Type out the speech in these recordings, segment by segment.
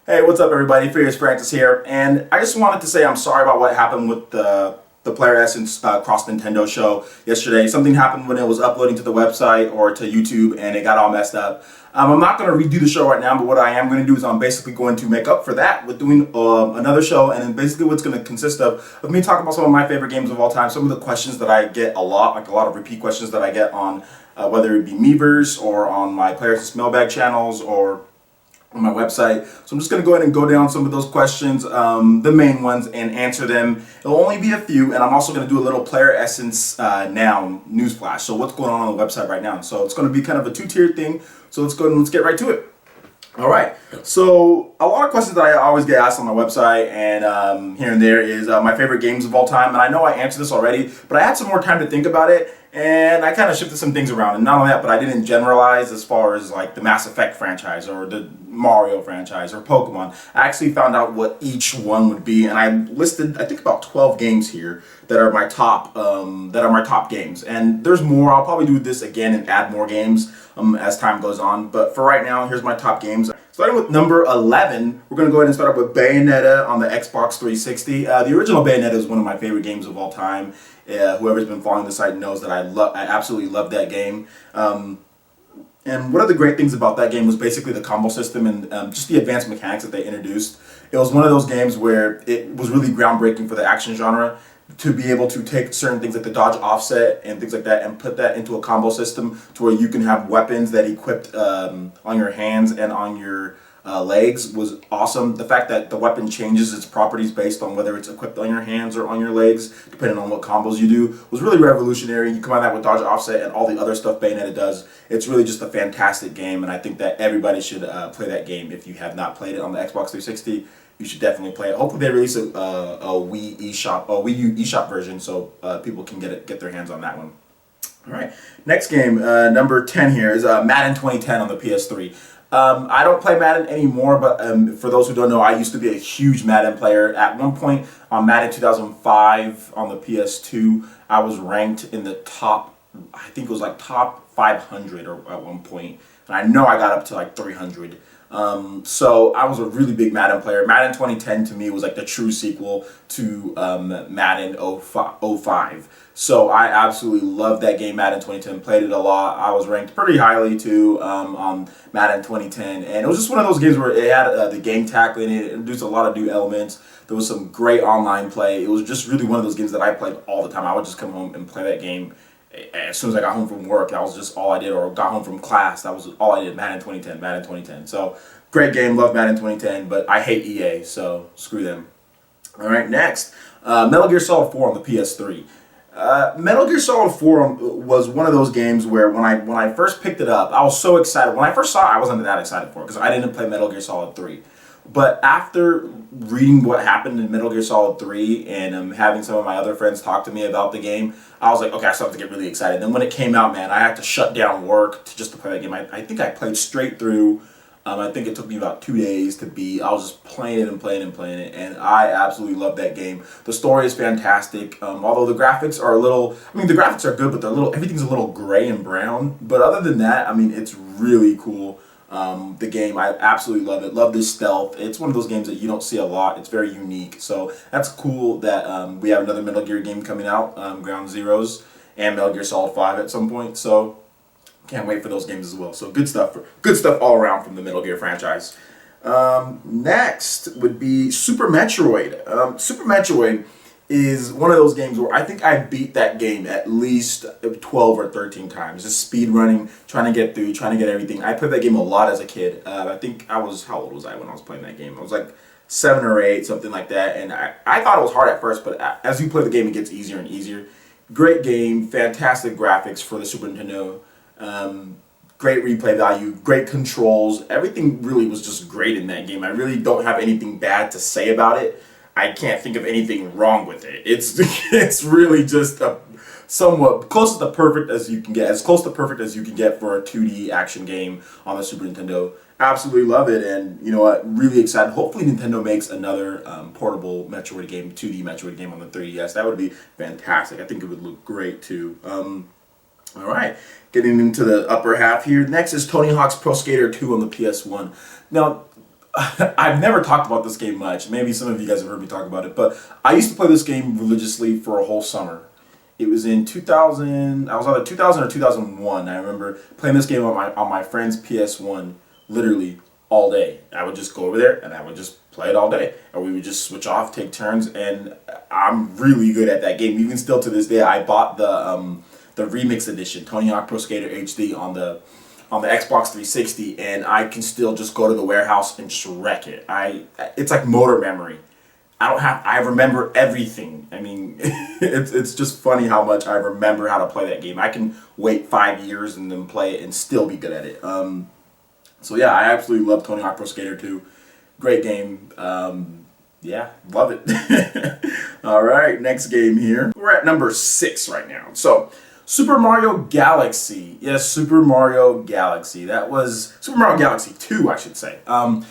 Hey, what's up, everybody? Playeressence here, and I just wanted to say I'm sorry about what happened with the Playeressence Cross Nintendo show yesterday. Something happened when it was uploading to the website or to YouTube, and it got all messed up. I'm not going to redo the show right now, but what I am going to do is I'm basically going to make up for that with doing another show, and then basically what's going to consist of me talking about some of my favorite games of all time, some of the questions that I get a lot, like a lot of repeat questions that I get on whether it be Meverse or on my Playeressence mailbag channels or on my website. So I'm just going to go ahead and go down some of those questions, the main ones, and answer them. It'll only be a few, and I'm also going to do a little Playeressence Now newsflash. So what's going on the website right now? So it's going to be kind of a two-tiered thing. So let's go ahead and let's get right to it. All right, so a lot of questions that I always get asked on my website and here and there is my favorite games of all time. And I know I answered this already, but I had some more time to think about it, and I kind of shifted some things around. And not only that, but I didn't generalize as far as like the Mass Effect franchise or the Mario franchise or Pokemon. I actually found out what each one would be, and I listed I think about 12 games here that are my top games. And there's more. I'll probably do this again and add more games as time goes on. But for right now, here's my top games. Starting with number 11, we're going to go ahead and start up with Bayonetta on the Xbox 360. The original Bayonetta is one of my favorite games of all time. Whoever's been following the site knows that I absolutely love that game. And one of the great things about that game was basically the combo system and just the advanced mechanics that they introduced. It was one of those games where it was really groundbreaking for the action genre to be able to take certain things like the dodge offset and things like that and put that into a combo system to where you can have weapons that equipped on your hands and on your legs was awesome. The fact that the weapon changes its properties based on whether it's equipped on your hands or on your legs, depending on what combos you do, was really revolutionary. You combine that with dodge offset and all the other stuff Bayonetta does. It's really just a fantastic game, and I think that everybody should play that game. If you have not played it on the Xbox 360, you should definitely play it. Hopefully they release a Wii U eShop version so people can get their hands on that one. All right, next game, number 10 here is Madden 2010 on the PS3. I don't play Madden anymore, but for those who don't know, I used to be a huge Madden player. At one point on Madden 2005 on the PS2, I was ranked in the top, I think it was like top 500 or at one point, and I know I got up to like 300. So I was a really big Madden player. Madden 2010 to me was like the true sequel to Madden 05. So I absolutely loved that game, Madden 2010. Played it a lot. I was ranked pretty highly too on Madden 2010, and it was just one of those games where it had the game tackling. It introduced a lot of new elements. There was some great online play. It was just really one of those games that I played all the time. I would just come home and play that game as soon as I got home from work. That was just all I did, or got home from class. That was all I did. Madden 2010, Madden 2010. So great game, love Madden 2010, but I hate EA, so screw them. All right, next, Metal Gear Solid 4 on the PS3. Metal Gear Solid 4 was one of those games where when I first picked it up, I was so excited. When I first saw it, I wasn't that excited for it because I didn't play Metal Gear Solid 3. But after reading what happened in Metal Gear Solid 3 and having some of my other friends talk to me about the game, I was like, okay, I started to get really excited. Then when it came out, man, I had to shut down work just to play that game. I think I played straight through. I think it took me about 2 days to beat. I was just playing it and playing it and playing it, and I absolutely love that game. The story is fantastic. Although the graphics are a little, I mean, the graphics are good, but everything's a little gray and brown. But other than that, I mean, it's really cool. The game, I absolutely love it. Love this stealth. It's one of those games that you don't see a lot. It's very unique. So that's cool that we have another Metal Gear game coming out, Ground Zeroes, and Metal Gear Solid 5 at some point. So can't wait for those games as well. So good stuff all around from the Metal Gear franchise. Next would be Super Metroid. Super Metroid is one of those games where I think I beat that game at least 12 or 13 times. Just speed running, trying to get through, trying to get everything. I played that game a lot as a kid. I think how old was I when I was playing that game? I was like 7 or 8, something like that. And I thought it was hard at first, but as you play the game, it gets easier and easier. Great game, fantastic graphics for the Super Nintendo. Great replay value, great controls. Everything really was just great in that game. I really don't have anything bad to say about it. I can't think of anything wrong with it. It's really just a somewhat close to perfect as you can get, as close to perfect as you can get for a 2D action game on the Super Nintendo. Absolutely love it, and you know what? Really excited. Hopefully Nintendo makes another portable Metroid game, 2D Metroid game on the 3DS. That would be fantastic. I think it would look great too. All right, getting into the upper half here. Next is Tony Hawk's Pro Skater 2 on the PS1. Now, I've never talked about this game much. Maybe some of you guys have heard me talk about it, but I used to play this game religiously for a whole summer. It was in 2000. I was either 2000 or 2001. I remember playing this game on my friend's PS1 literally all day. I would just go over there and I would just play it all day, or we would just switch off, take turns, and I'm really good at that game. Even still to this day, I bought the remix edition, Tony Hawk Pro Skater HD on the Xbox 360, and I can still just go to the warehouse and just wreck it. It's like motor memory. I remember everything. I mean, it's just funny how much I remember how to play that game. I can wait 5 years and then play it and still be good at it. So yeah, I absolutely love Tony Hawk Pro Skater 2. Great game. Yeah, love it. All right, next game here. We're at number 6 right now. So, Super Mario Galaxy. Yes, Super Mario Galaxy. That was Super Mario Galaxy 2, I should say. And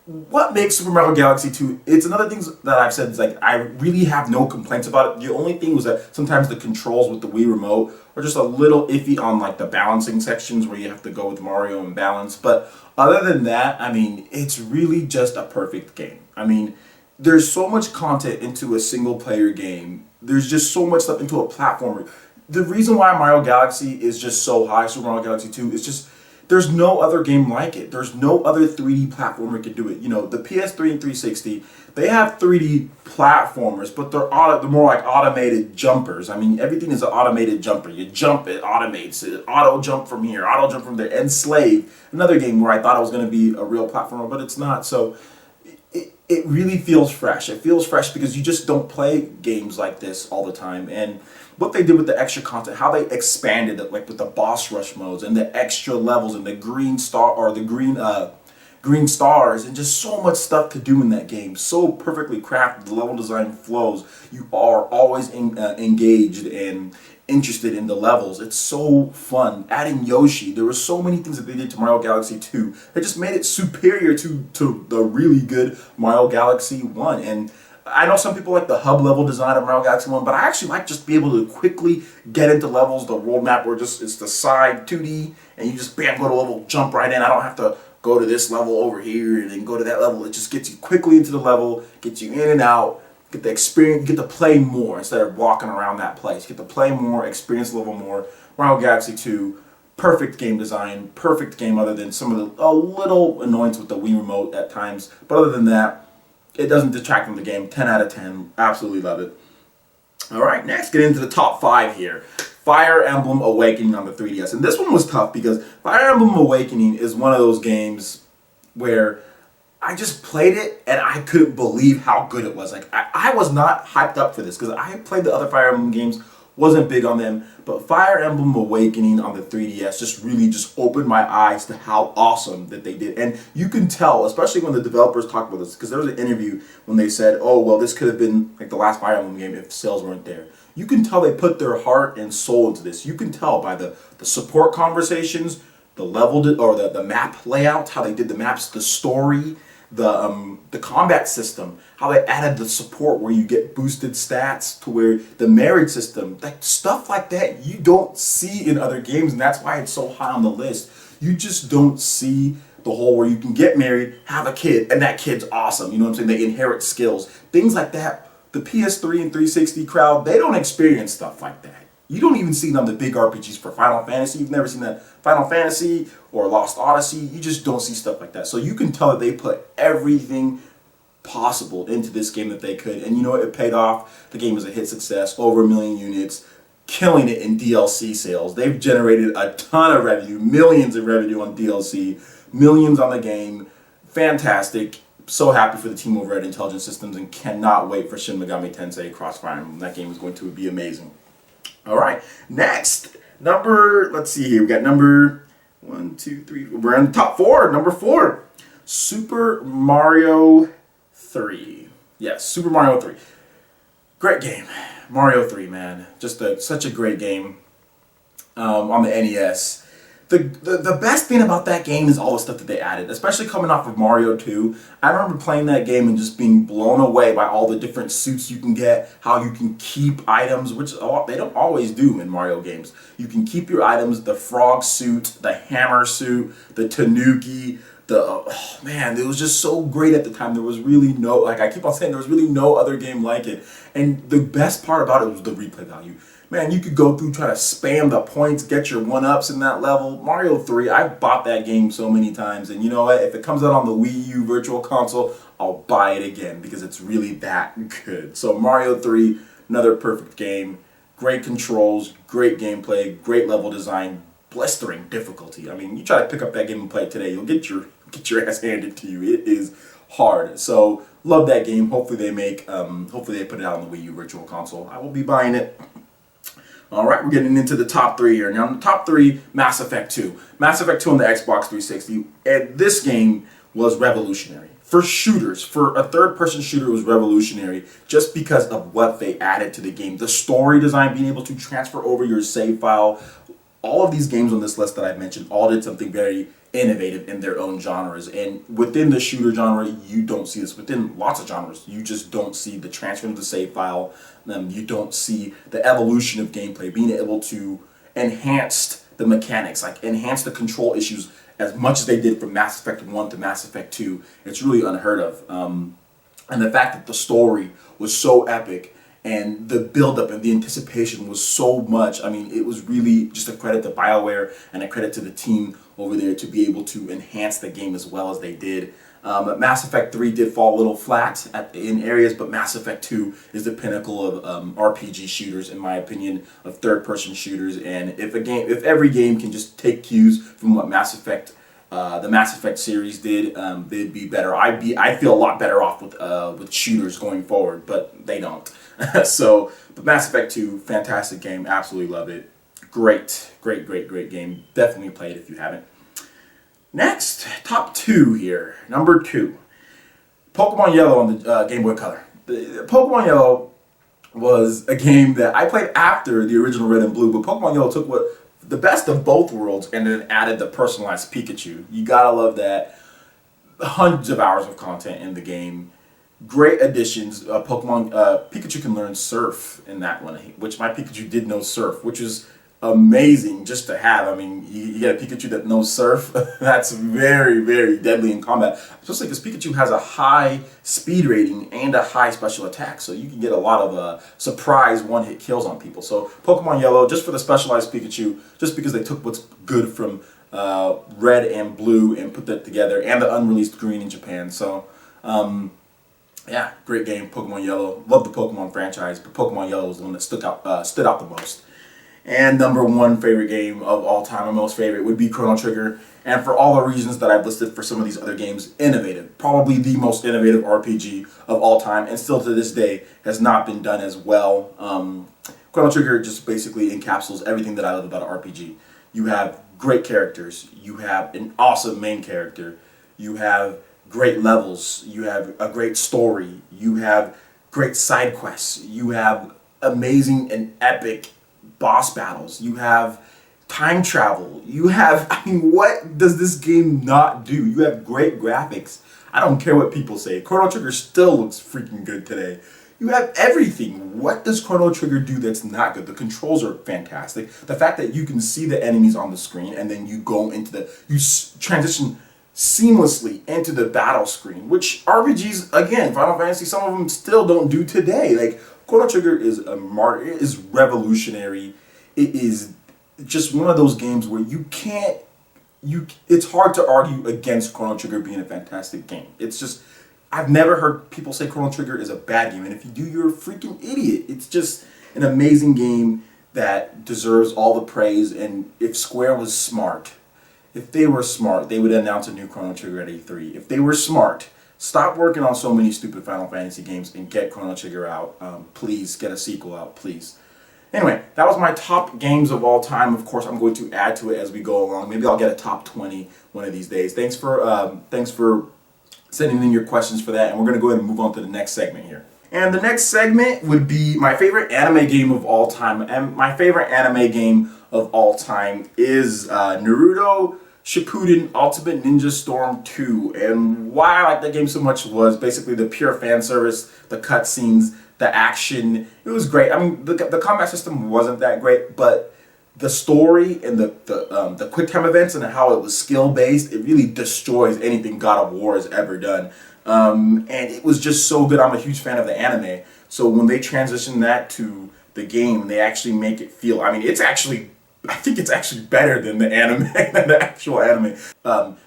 what makes Super Mario Galaxy 2, it's another thing that I've said, is like, I really have no complaints about it. The only thing was that sometimes the controls with the Wii Remote are just a little iffy on like the balancing sections where you have to go with Mario and balance. But other than that, I mean, it's really just a perfect game. I mean, there's so much content into a single player game. There's just so much stuff into a platformer. The reason why Mario Galaxy is just so high, Super Mario Galaxy 2, is just there's no other game like it. There's no other 3D platformer can do it. You know, the PS3 and 360, they have 3D platformers, but they're more like automated jumpers. I mean, everything is an automated jumper. You jump, it automates it. Auto jump from here, auto jump from there. Slave, another game where I thought it was going to be a real platformer, but it's not. So it really feels fresh. It feels fresh because you just don't play games like this all the time. And what they did with the extra content, how they expanded it, like with the boss rush modes and the extra levels and the green star or the green stars, and just so much stuff to do in that game. So perfectly crafted, the level design flows. You are always engaged and interested in the levels. It's so fun. Adding Yoshi, there were so many things that they did to Mario Galaxy 2 that just made it superior to the really good Mario Galaxy 1. And I know some people like the hub level design of Mario Galaxy 1, but I actually like just be able to quickly get into levels, the world map where just it's the side 2D, and you just bam, go to level, jump right in. I don't have to go to this level over here and then go to that level. It just gets you quickly into the level, gets you in and out, get the experience, get to play more instead of walking around that place. Get to play more, experience the level more. Mario Galaxy 2, perfect game design, perfect game other than some of the a little annoyance with the Wii Remote at times. But other than that, it doesn't detract from the game. 10 out of 10. Absolutely love it. All right, next, get into the top 5 here. Fire Emblem Awakening on the 3DS. And this one was tough because Fire Emblem Awakening is one of those games where I just played it and I couldn't believe how good it was. Like, I was not hyped up for this because I played the other Fire Emblem games, wasn't big on them, but Fire Emblem Awakening on the 3DS just really just opened my eyes to how awesome that they did. And you can tell, especially when the developers talk about this, because there was an interview when they said, oh, well, this could have been like the last Fire Emblem game if sales weren't there. You can tell they put their heart and soul into this. You can tell by the support conversations, the level or the map layout, how they did the maps, the story, the combat system, how they added the support where you get boosted stats, to where the marriage system, like stuff like that you don't see in other games, and that's why it's so high on the list. You just don't see the whole where you can get married, have a kid, and that kid's awesome. You know what I'm saying? They inherit skills, things like that. The PS3 and 360 crowd, they don't experience stuff like that. You don't even see it on the big RPGs for Final Fantasy. You've never seen that Final Fantasy or Lost Odyssey. You just don't see stuff like that. So you can tell that they put everything possible into this game that they could. And you know what? It paid off. The game was a hit success, over 1 million units, killing it in DLC sales. They've generated a ton of revenue, millions of revenue on DLC, millions on the game. Fantastic. So happy for the team over at Intelligent Systems and cannot wait for Shin Megami Tensei Crossfire. That game is going to be amazing. All right, next, let's see here. We got number 1, 2, 3. We're in the top 4. Number 4, Super Mario 3. Yes, Super Mario 3. Great game. Mario 3, man. Just such a great game on the NES. The best thing about that game is all the stuff that they added, especially coming off of Mario 2. I remember playing that game and just being blown away by all the different suits you can get, how you can keep items, which they don't always do in Mario games. You can keep your items, the frog suit, the hammer suit, the tanuki, oh man, it was just so great at the time. There was really no, like I keep on saying, there was really no other game like it. And the best part about it was the replay value. Man, you could go through, try to spam the points, get your 1-ups in that level. Mario 3, I've bought that game so many times, and you know what? If it comes out on the Wii U Virtual Console, I'll buy it again because it's really that good. So Mario 3, another perfect game. Great controls, great gameplay, great level design, blistering difficulty. I mean, you try to pick up that game and play it today, you'll get your ass handed to you. It is hard. So love that game. Hopefully they put it out on the Wii U Virtual Console. I will be buying it. All right, we're getting into the top 3 here. Now, in the top 3, Mass Effect 2. Mass Effect 2 on the Xbox 360. And this game was revolutionary. For shooters, for a third-person shooter, it was revolutionary just because of what they added to the game. The story design, being able to transfer over your save file. All of these games on this list that I've mentioned all did something very innovative in their own genres. And within the shooter genre, you don't see this. Within lots of genres, you just don't see the transfer of the save file. You don't see the evolution of gameplay, being able to enhance the mechanics, like enhance the control issues as much as they did from Mass Effect 1 to Mass Effect 2. It's really unheard of. And the fact that the story was so epic and the build-up and the anticipation was so much. I mean, it was really just a credit to BioWare and a credit to the team over there to be able to enhance the game as well as they did. Mass Effect 3 did fall a little flat in areas, but Mass Effect 2 is the pinnacle of RPG shooters, in my opinion, of third-person shooters. And if every game can just take cues from what the Mass Effect series did, they'd be better. I feel a lot better off with shooters going forward, but they don't. But Mass Effect 2, fantastic game, absolutely love it. Great game. Definitely play it if you haven't. Next, top 2 here. Number 2, Pokemon Yellow on the Game Boy Color. Pokemon Yellow was a game that I played after the original Red and Blue, but Pokemon Yellow took the best of both worlds and then added the personalized Pikachu. You gotta love that. Hundreds of hours of content in the game. Great additions. Pikachu can learn Surf in that one, which my Pikachu did know Surf, which is amazing just to have. I mean, you get a Pikachu that knows Surf. That's very deadly in combat, especially because Pikachu has a high speed rating and a high special attack, so you can get a lot of surprise one-hit kills on people. So Pokemon Yellow, just for the specialized Pikachu, just because they took what's good from Red and Blue and put that together, and the unreleased Green in Japan. So yeah, great game, Pokemon Yellow. Love the Pokemon franchise, but Pokemon Yellow was the one that stood out the most. And number 1 favorite game of all time, my most favorite, would be Chrono Trigger. And for all the reasons that I've listed for some of these other games, innovative. Probably the most innovative RPG of all time, and still to this day has not been done as well. Chrono Trigger just basically encapsulates everything that I love about an RPG. You have great characters. You have an awesome main character. You have great levels. You have a great story. You have great side quests. You have amazing and epic boss battles. You have time travel. You have, I mean, what does this game not do? You have great graphics. I don't care what people say. Chrono Trigger still looks freaking good today. You have everything. What does Chrono Trigger do that's not good? The controls are fantastic. The fact that you can see the enemies on the screen and then you transition seamlessly into the battle screen, which RPGs, again, Final Fantasy, some of them still don't do today. Like, Chrono Trigger is it is revolutionary. It is just one of those games where it's hard to argue against Chrono Trigger being a fantastic game. It's just, I've never heard people say Chrono Trigger is a bad game, and if you do, you're a freaking idiot. It's just an amazing game that deserves all the praise, and if Square was smart, if they were smart, they would announce a new Chrono Trigger at E3. If they were smart, stop working on so many stupid Final Fantasy games and get Chrono Trigger out. Please, get a sequel out, please. Anyway, that was my top games of all time. Of course, I'm going to add to it as we go along. Maybe I'll get a top 20 one of these days. Thanks for sending in your questions for that, and we're going to go ahead and move on to the next segment here. And the next segment would be my favorite anime game of all time. And my favorite anime game of all time is Naruto Shippuden Ultimate Ninja Storm 2. And why I like that game so much was basically the pure fan service, the cutscenes, the action. It was great. I mean, the combat system wasn't that great, but the story and the quick time events and how it was skill based, it really destroys anything God of War has ever done. And it was just so good. I'm a huge fan of the anime, so when they transition that to the game, they actually make it feel. I mean, I think it's actually better than the anime, than the actual anime.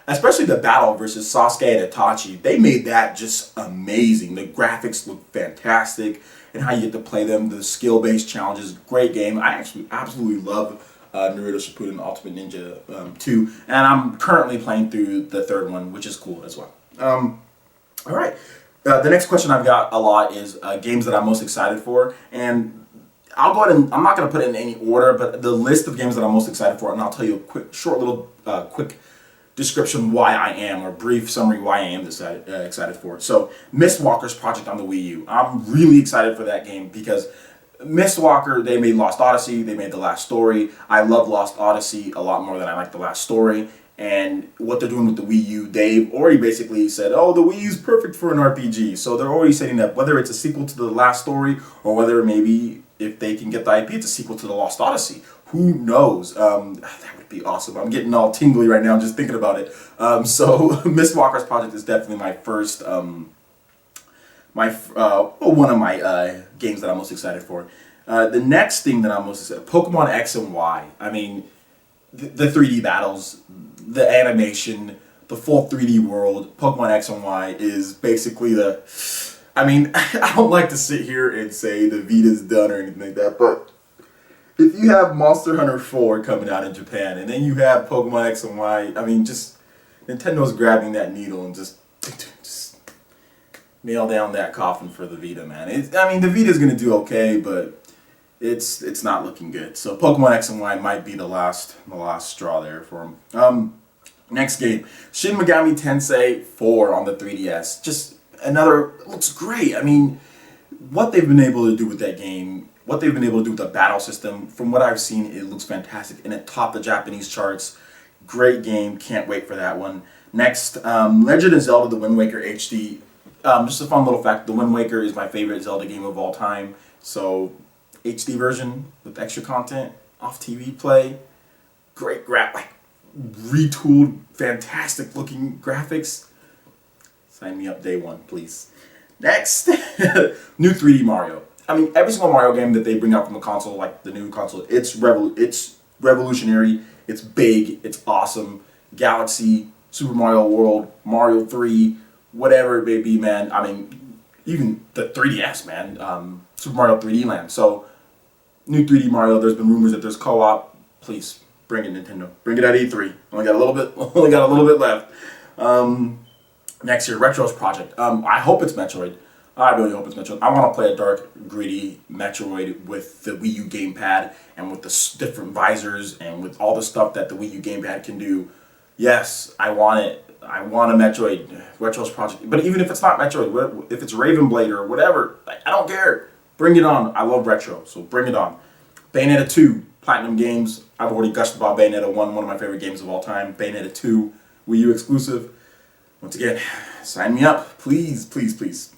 Especially the battle versus Sasuke and Itachi. They made that just amazing. The graphics look fantastic, and how you get to play them, the skill-based challenges, great game. I actually absolutely love Naruto Shippuden Ultimate Ninja 2, and I'm currently playing through the third one, which is cool as well. All right. The next question I've got a lot is games that I'm most excited for, and I'll go ahead and I'm not going to put it in any order, but the list of games that I'm most excited for, and I'll tell you a short little quick description why I am, or brief summary why I am excited for it. So, Mistwalker's project on the Wii U. I'm really excited for that game because Mistwalker, they made Lost Odyssey, they made The Last Story. I love Lost Odyssey a lot more than I like The Last Story. And what they're doing with the Wii U, they've already basically said, oh, the Wii U is perfect for an RPG. So they're already setting up, whether it's a sequel to The Last Story, or whether maybe if they can get the IP, it's a sequel to The Lost Odyssey. Who knows? That would be awesome. I'm getting all tingly right now just thinking about it. So Mistwalker's project is definitely my first, one of my games that I'm most excited for. The next thing that I'm most excited, Pokemon X and Y. I mean, the 3D battles, the animation, the full 3D world, Pokemon X and Y is basically the... I mean, I don't like to sit here and say the Vita's done or anything like that, but if you have Monster Hunter 4 coming out in Japan, and then you have Pokemon X and Y, I mean, just Nintendo's grabbing that needle and just nail down that coffin for the Vita, man. I mean, the Vita's going to do okay, but it's not looking good. So Pokemon X and Y might be the last straw there for them. Next game, Shin Megami Tensei 4 on the 3DS. Just another, looks great. I mean, what they've been able to do with that game, what they've been able to do with the battle system, from what I've seen, it looks fantastic, and it topped the Japanese charts. Great game, can't wait for that one. Next, Legend of Zelda: The Wind Waker HD. Just a fun little fact, The Wind Waker is my favorite Zelda game of all time, so HD version with extra content, off TV play, great retooled, fantastic looking graphics. Sign me up day one, please. Next, new 3D Mario. I mean, every single Mario game that they bring out from the console, like the new console, it's revolutionary, it's big, it's awesome. Galaxy, Super Mario World, Mario 3, whatever it may be, man. I mean, even the 3DS, man. Super Mario 3D Land. So, new 3D Mario. There's been rumors that there's co-op. Please bring it, Nintendo. Bring it at E3. Only got a little bit left. Next year, Retro's project. I hope it's Metroid. I really hope it's Metroid. I want to play a dark, gritty Metroid with the Wii U gamepad and with the different visors and with all the stuff that the Wii U gamepad can do. Yes, I want it. I want a Metroid, Retro's project. But even if it's not Metroid, if it's Raven Blade or whatever, I don't care. Bring it on. I love Retro, so bring it on. Bayonetta 2, Platinum Games. I've already gushed about Bayonetta 1, one of my favorite games of all time. Bayonetta 2, Wii U exclusive. Once again, sign me up. Please, please, please.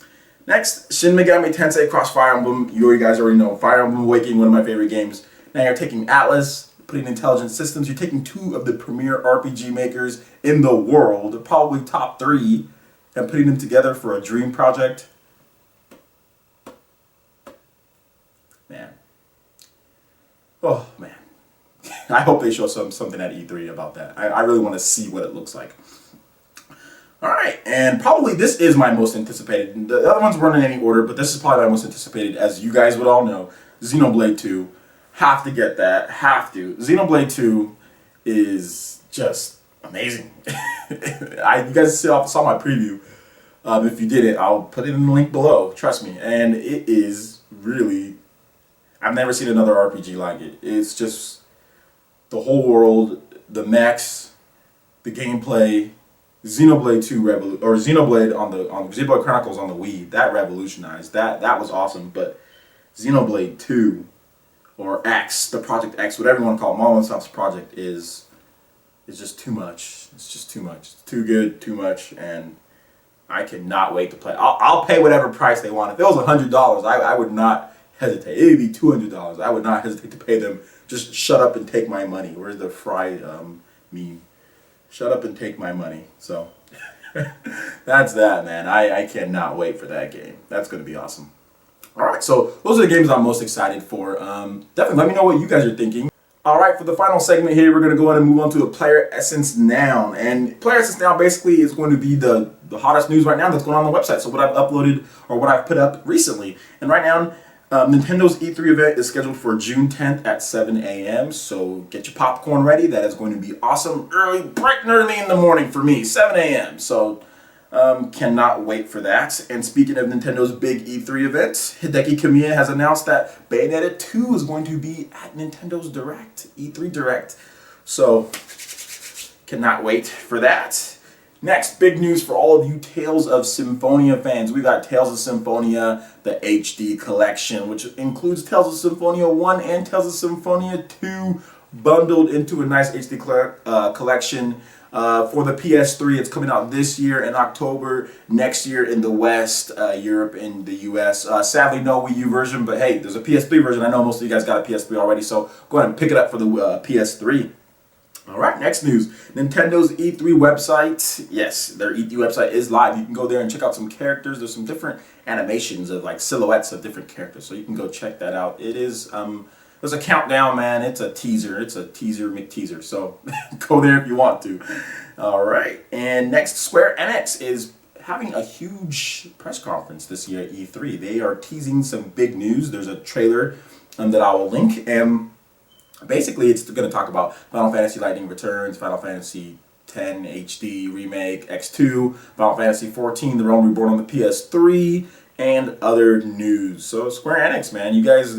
Next, Shin Megami Tensei Cross Fire Emblem. You guys already know. Fire Emblem Awakening, one of my favorite games. Now you're taking Atlas, putting Intelligent Systems. You're taking two of the premier RPG makers in the world, probably top 3, and putting them together for a dream project. Man. Oh, man. I hope they show something at E3 about that. I really want to see what it looks like. Alright, and probably this is my most anticipated. The other ones weren't in any order, but this is probably my most anticipated, as you guys would all know. Xenoblade 2. Have to get that. Have to. Xenoblade 2 is just amazing. You guys saw my preview. If you didn't, I'll put it in the link below. Trust me. And it is really... I've never seen another RPG like it. It's just the whole world, the mechs, the gameplay. Xenoblade 2 Xenoblade on Xenoblade Chronicles on the Wii, that revolutionized. That was awesome. But Xenoblade 2 or X, the Project X, whatever you want to call it, Monolith Soft's project is just too much. It's just too much. It's too good, too much, and I cannot wait to play. I'll pay whatever price they want. If it was $100, I would not hesitate. It would be $200. I would not hesitate to pay them. Just shut up and take my money. Where's the Fry meme? Shut up and take my money. So that's that, man. I cannot wait for that game. That's going to be awesome. All right, so those are the games I'm most excited for. Definitely let me know what you guys are thinking. All right, for the final segment here, we're going to go ahead and move on to a Player Essence Now. And Player Essence Now basically is going to be the hottest news right now that's going on the website. So what I've uploaded or what I've put up recently. And right now, Nintendo's E3 event is scheduled for June 10th at 7 a.m. So get your popcorn ready. That is going to be awesome. Bright and early in the morning for me, 7 a.m. So cannot wait for that. And speaking of Nintendo's big E3 event, Hideki Kamiya has announced that Bayonetta 2 is going to be at Nintendo's Direct, E3 Direct. So cannot wait for that. Next, big news for all of you Tales of Symphonia fans. We got Tales of Symphonia, the HD collection, which includes Tales of Symphonia 1 and Tales of Symphonia 2 bundled into a nice HD collection. For the PS3, it's coming out this year in October, next year in the West, Europe, and the US. Sadly, no Wii U version, but hey, there's a PS3 version. I know most of you guys got a PS3 already, so go ahead and pick it up for the PS3. All right, next news. Nintendo's E3 website. Yes, their E3 website is live. You can go there and check out some characters. There's some different animations of like silhouettes of different characters, so you can go check that out. It is there's a countdown, man. It's a teaser. It's a teaser McTeaser. So go there if you want to. All right. And next, Square Enix is having a huge press conference this year at E3. They are teasing some big news. There's a trailer that I will link. And basically, it's going to talk about Final Fantasy Lightning Returns, Final Fantasy X HD Remake, X2, Final Fantasy XIV, The Realm Reborn on the PS3, and other news. So Square Enix, man, you guys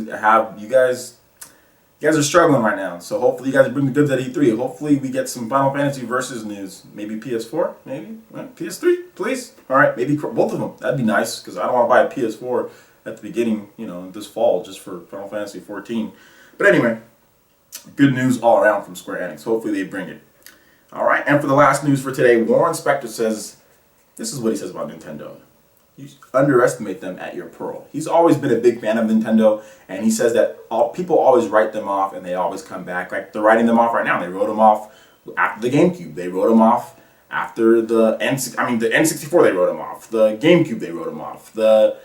are struggling right now, so hopefully you guys bring the goods at E3. Hopefully we get some Final Fantasy Versus news. Maybe PS4, maybe? PS3, please? Alright, maybe both of them. That'd be nice, because I don't want to buy a PS4 at the beginning, this fall, just for Final Fantasy 14. But anyway, good news all around from Square Enix. Hopefully they bring it. Alright, and for the last news for today, Warren Spector says, this is what he says about Nintendo. You underestimate them at your pearl. He's always been a big fan of Nintendo, and he says that people always write them off, and they always come back. Like they're writing them off right now. They wrote them off after the GameCube. They wrote them off after the N64. They wrote them off. The GameCube. They wrote them off. The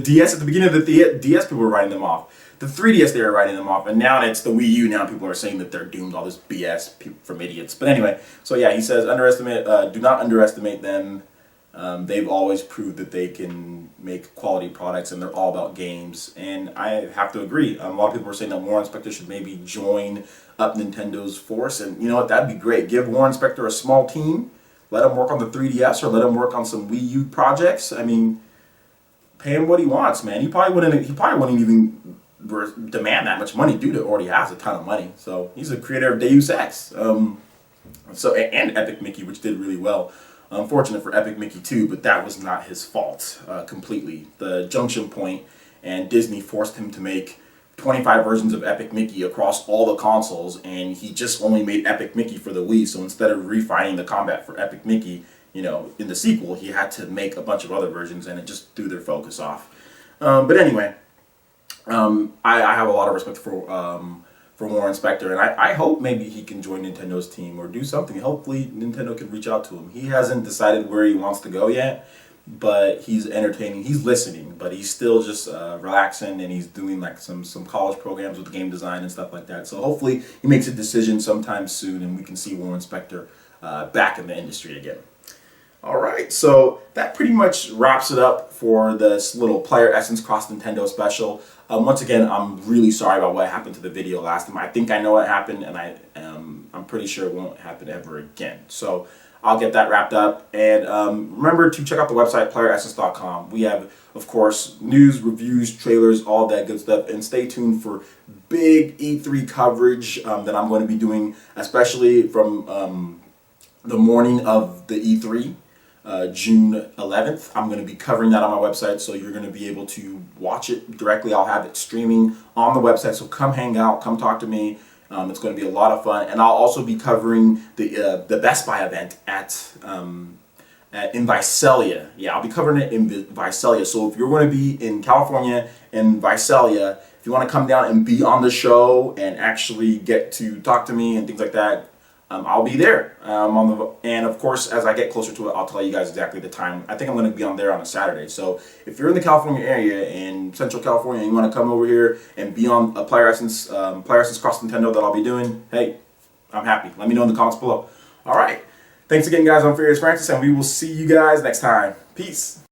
DS at the beginning of the DS, people were writing them off. The 3DS, they were writing them off, and now it's the Wii U. Now people are saying that they're doomed. All this BS from idiots. But anyway, so yeah, he says do not underestimate them. They've always proved that they can make quality products, and they're all about games. And I have to agree. A lot of people are saying that Warren Spector should maybe join up Nintendo's force. And you know what? That'd be great. Give Warren Spector a small team. Let him work on the 3DS or let him work on some Wii U projects. I mean, pay him what he wants, man. He probably wouldn't even demand that much money due to already has a ton of money. So he's a creator of Deus Ex. And Epic Mickey, which did really well. Unfortunate for Epic Mickey 2, but that was not his fault completely. The junction point and Disney forced him to make 25 versions of Epic Mickey across all the consoles, and he just only made Epic Mickey for the Wii. So instead of refining the combat for Epic Mickey, in the sequel, he had to make a bunch of other versions, and it just threw their focus off. But anyway, I have a lot of respect for Warren Spector, and I hope maybe he can join Nintendo's team or do something. Hopefully Nintendo can reach out to him. He hasn't decided where he wants to go yet, but he's entertaining, he's listening, but he's still just relaxing, and he's doing like some college programs with game design and stuff like that. So hopefully he makes a decision sometime soon, and we can see Warren Spector back in the industry again. Alright, so that pretty much wraps it up for this little Player Essence Cross Nintendo special. Once again, I'm really sorry about what happened to the video last time. I think I know what happened, and I'm pretty sure it won't happen ever again. So I'll get that wrapped up. And remember to check out the website, playeressence.com. We have, of course, news, reviews, trailers, all that good stuff. And stay tuned for big E3 coverage that I'm going to be doing, especially from the morning of the E3. June 11th. I'm going to be covering that on my website, so you're going to be able to watch it directly. I'll have it streaming on the website, so come hang out, come talk to me. It's going to be a lot of fun, and I'll also be covering the Best Buy event at in Visalia. Yeah, I'll be covering it in Visalia. So if you're going to be in California in Visalia, if you want to come down and be on the show and actually get to talk to me and things like that, I'll be there. And of course, as I get closer to it, I'll tell you guys exactly the time. I think I'm going to be on there on a Saturday. So if you're in the California area, in Central California, and you want to come over here and be on a Playeressence Cross Nintendo that I'll be doing, hey, I'm happy. Let me know in the comments below. All right. Thanks again, guys. I'm Furious Francis, and we will see you guys next time. Peace.